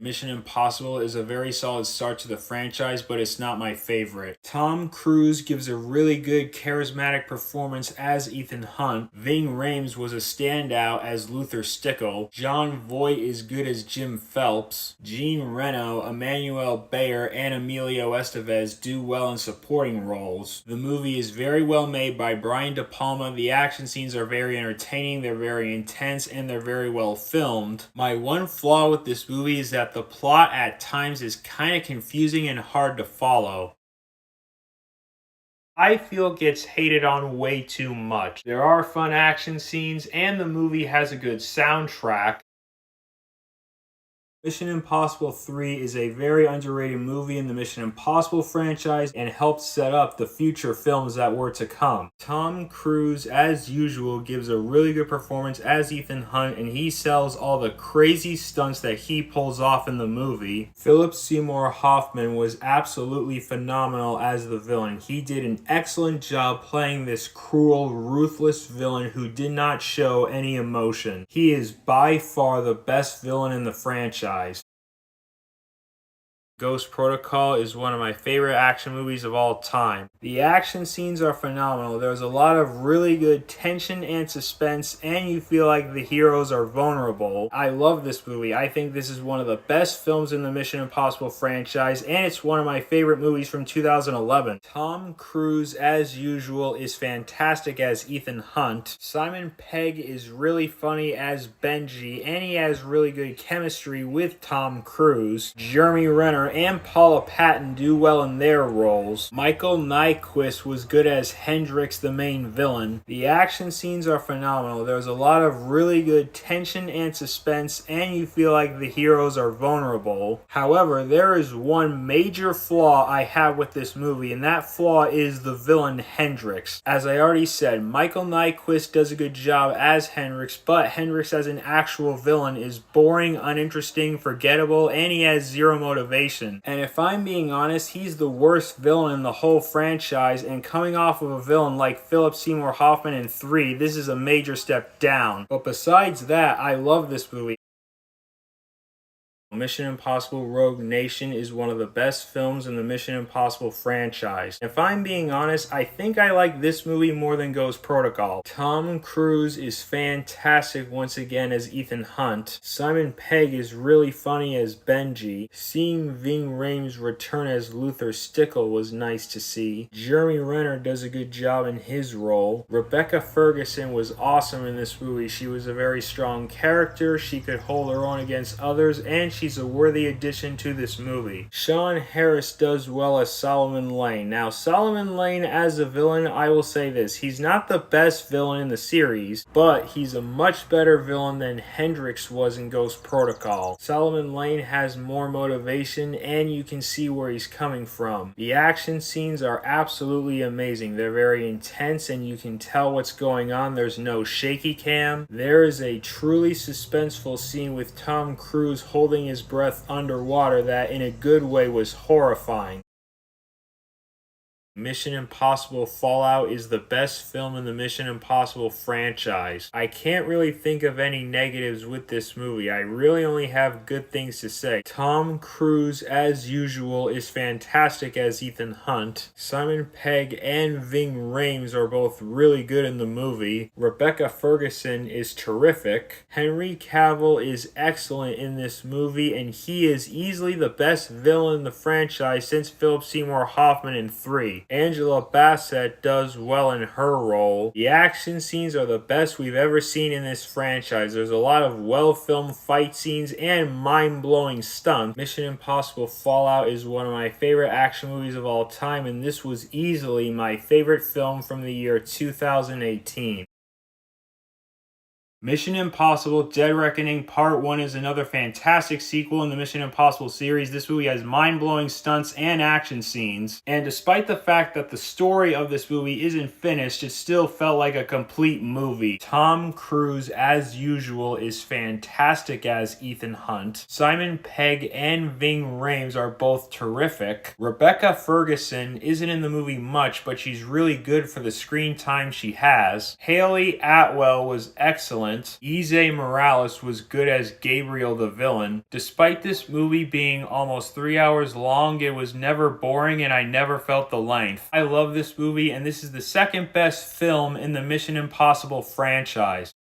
Mission Impossible is a very solid start to the franchise, but it's not my favorite. Tom Cruise gives a really good charismatic performance as Ethan Hunt. Ving Rhames was a standout as Luther Stickle. Jon Voight is good as Jim Phelps. Jean Reno, Emmanuel Bayer, and Emilio Estevez do well in supporting roles. The movie is very well made by Brian De Palma. The action scenes are very entertaining, they're very intense, and they're very well filmed. My one flaw with this movie is that the plot at times is kind of confusing and hard to follow. I feel gets hated on way too much. There are fun action scenes and the movie has a good soundtrack. Mission Impossible 3 is a very underrated movie in the Mission Impossible franchise and helped set up the future films that were to come. Tom Cruise, as usual, gives a really good performance as Ethan Hunt, and he sells all the crazy stunts that he pulls off in the movie. Philip Seymour Hoffman was absolutely phenomenal as the villain. He did an excellent job playing this cruel, ruthless villain who did not show any emotion. He is by far the best villain in the franchise. Ghost Protocol is one of my favorite action movies of all time. The action scenes are phenomenal. There's a lot of really good tension and suspense, and you feel like the heroes are vulnerable. I love this movie. I think this is one of the best films in the Mission Impossible franchise, and it's one of my favorite movies from 2011. Tom Cruise, as usual, is fantastic as Ethan Hunt. Simon Pegg is really funny as Benji, and he has really good chemistry with Tom Cruise. Jeremy Renner and Paula Patton do well in their roles. Michael Nyqvist was good as Hendrix, the main villain. The action scenes are phenomenal. There's a lot of really good tension and suspense, and you feel like the heroes are vulnerable. However, there is one major flaw I have with this movie, and that flaw is the villain Hendrix. As I already said, Michael Nyqvist does a good job as Hendrix, but Hendrix as an actual villain is boring, uninteresting, forgettable, and he has zero motivation. And if I'm being honest, he's the worst villain in the whole franchise, and coming off of a villain like Philip Seymour Hoffman in 3, this is a major step down. But besides that, I love this movie. Mission Impossible Rogue Nation is one of the best films in the Mission Impossible franchise. If I'm being honest, I think I like this movie more than Ghost Protocol. Tom Cruise is fantastic once again as Ethan Hunt. Simon Pegg is really funny as Benji. Seeing Ving Rhames return as Luther Stickle was nice to see. Jeremy Renner does a good job in his role. Rebecca Ferguson was awesome in this movie. She was a very strong character. She could hold her own against others, and she's a worthy addition to this movie. Sean Harris does well as Solomon Lane. Now, Solomon Lane as a villain, I will say this. He's not the best villain in the series, but he's a much better villain than Hendrix was in Ghost Protocol. Solomon Lane has more motivation, and you can see where he's coming from. The action scenes are absolutely amazing. They're very intense, and you can tell what's going on. There's no shaky cam. There is a truly suspenseful scene with Tom Cruise holding his breath underwater that in a good way was horrifying. Mission Impossible Fallout is the best film in the Mission Impossible franchise. I can't really think of any negatives with this movie. I really only have good things to say. Tom Cruise, as usual, is fantastic as Ethan Hunt. Simon Pegg and Ving Rhames are both really good in the movie. Rebecca Ferguson is terrific. Henry Cavill is excellent in this movie, and he is easily the best villain in the franchise since Philip Seymour Hoffman in 3. Angela Bassett does well in her role. The action scenes are the best we've ever seen in this franchise. There's a lot of well-filmed fight scenes and mind-blowing stunts. Mission Impossible Fallout is one of my favorite action movies of all time, and this was easily my favorite film from the year 2018. Mission Impossible Dead Reckoning Part 1 is another fantastic sequel in the Mission Impossible series. This movie has mind-blowing stunts and action scenes. And despite the fact that the story of this movie isn't finished, it still felt like a complete movie. Tom Cruise, as usual, is fantastic as Ethan Hunt. Simon Pegg and Ving Rhames are both terrific. Rebecca Ferguson isn't in the movie much, but she's really good for the screen time she has. Haley Atwell was excellent violent. Eze Morales was good as Gabriel the villain. Despite this movie being almost 3 hours long, it was never boring and I never felt the length. I love this movie, and this is the second best film in the Mission Impossible franchise.